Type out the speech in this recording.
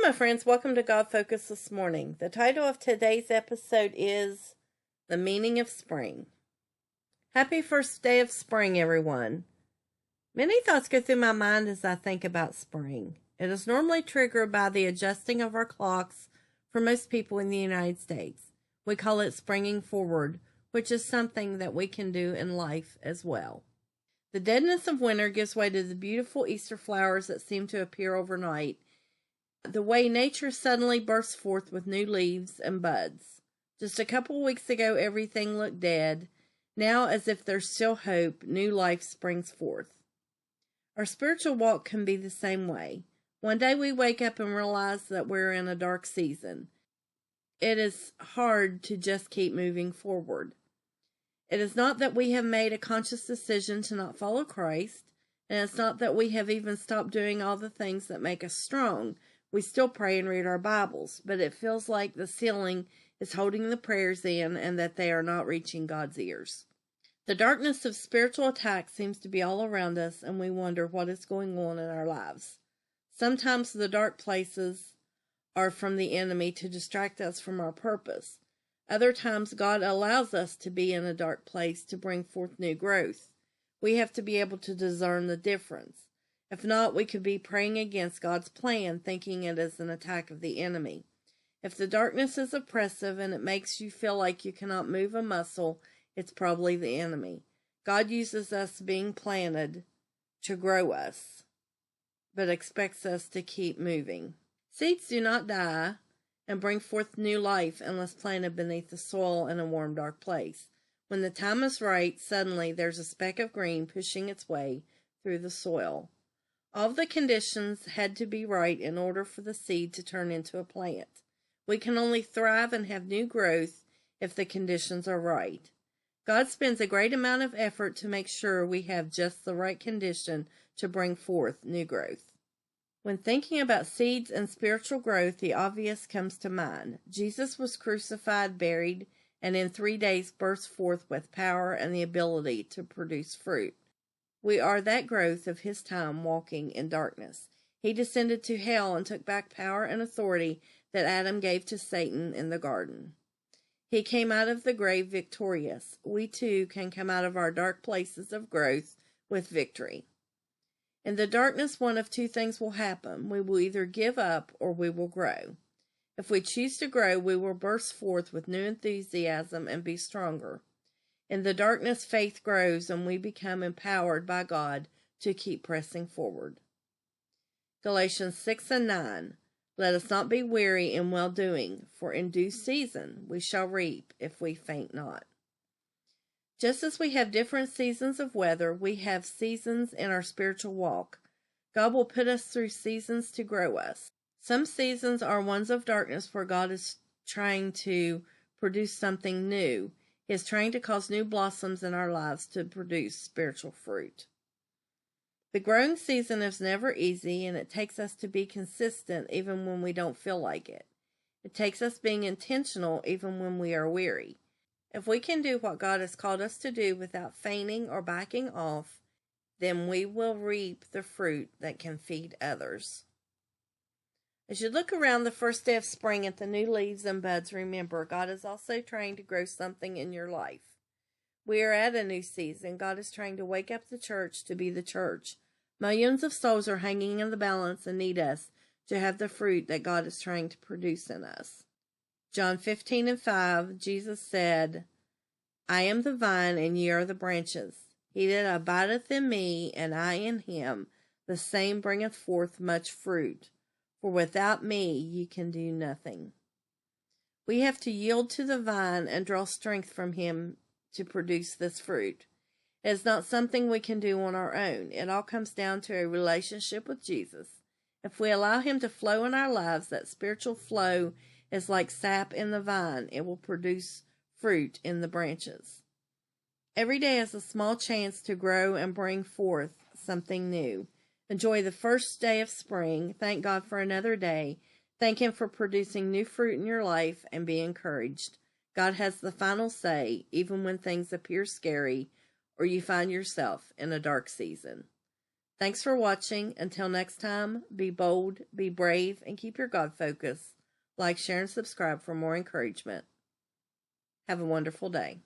my friends. Welcome to God Focus this morning. The title of today's episode is The Meaning of Spring. Happy first day of spring, everyone. Many thoughts go through my mind as I think about spring. It is normally triggered by the adjusting of our clocks for most people in the United States. We call it springing forward, which is something that we can do in life as well. The deadness of winter gives way to the beautiful Easter flowers that seem to appear overnight. The way nature suddenly bursts forth with new leaves and buds. Just a couple weeks ago, everything looked dead. Now, as if there's still hope, new life springs forth. Our spiritual walk can be the same way. One day we wake up and realize that we're in a dark season. It is hard to just keep moving forward. It is not that we have made a conscious decision to not follow Christ, and it's not that we have even stopped doing all the things that make us strong. We still pray and read our Bibles, but it feels like the ceiling is holding the prayers in and that they are not reaching God's ears. The darkness of spiritual attack seems to be all around us, and we wonder what is going on in our lives. Sometimes the dark places are from the enemy to distract us from our purpose. Other times God allows us to be in a dark place to bring forth new growth. We have to be able to discern the difference. If not, we could be praying against God's plan, thinking it is an attack of the enemy. If the darkness is oppressive and it makes you feel like you cannot move a muscle, it's probably the enemy. God uses us being planted to grow us, but expects us to keep moving. Seeds do not die and bring forth new life unless planted beneath the soil in a warm, dark place. When the time is right, suddenly there's a speck of green pushing its way through the soil. All the conditions had to be right in order for the seed to turn into a plant. We can only thrive and have new growth if the conditions are right. God spends a great amount of effort to make sure we have just the right condition to bring forth new growth. When thinking about seeds and spiritual growth, the obvious comes to mind. Jesus was crucified, buried, and in 3 days burst forth with power and the ability to produce fruit. We are that growth of his time walking in darkness. He descended to hell and took back power and authority that Adam gave to Satan in the garden. He came out of the grave victorious. We too can come out of our dark places of growth with victory. In the darkness, one of two things will happen. We will either give up or we will grow. If we choose to grow, we will burst forth with new enthusiasm and be stronger. In the darkness, faith grows and we become empowered by God to keep pressing forward. Galatians 6 and 9. Let us not be weary in well-doing, for in due season we shall reap if we faint not. Just as we have different seasons of weather, we have seasons in our spiritual walk. God will put us through seasons to grow us. Some seasons are ones of darkness where God is trying to produce something new. He is trying to cause new blossoms in our lives to produce spiritual fruit. The growing season is never easy, and it takes us to be consistent even when we don't feel like it. It takes us being intentional even when we are weary. If we can do what God has called us to do without fainting or backing off, then we will reap the fruit that can feed others. As you look around the first day of spring at the new leaves and buds, remember, God is also trying to grow something in your life. We are at a new season. God is trying to wake up the church to be the church. Millions of souls are hanging in the balance and need us to have the fruit that God is trying to produce in us. John 15 and 5, Jesus said, I am the vine, and ye are the branches. He that abideth in me, and I in him, the same bringeth forth much fruit. For without me ye can do nothing. We have to yield to the vine and draw strength from him to produce this fruit. It is not something we can do on our own. It all comes down to a relationship with Jesus. If we allow him to flow in our lives, that spiritual flow is like sap in the vine. It will produce fruit in the branches. Every day is a small chance to grow and bring forth something new. Enjoy the first day of spring. Thank God for another day. Thank him for producing new fruit in your life, and be encouraged. God has the final say, even when things appear scary or you find yourself in a dark season. Thanks for watching. Until next time, be bold, be brave, and keep your God focus. Like, share, and subscribe for more encouragement. Have a wonderful day.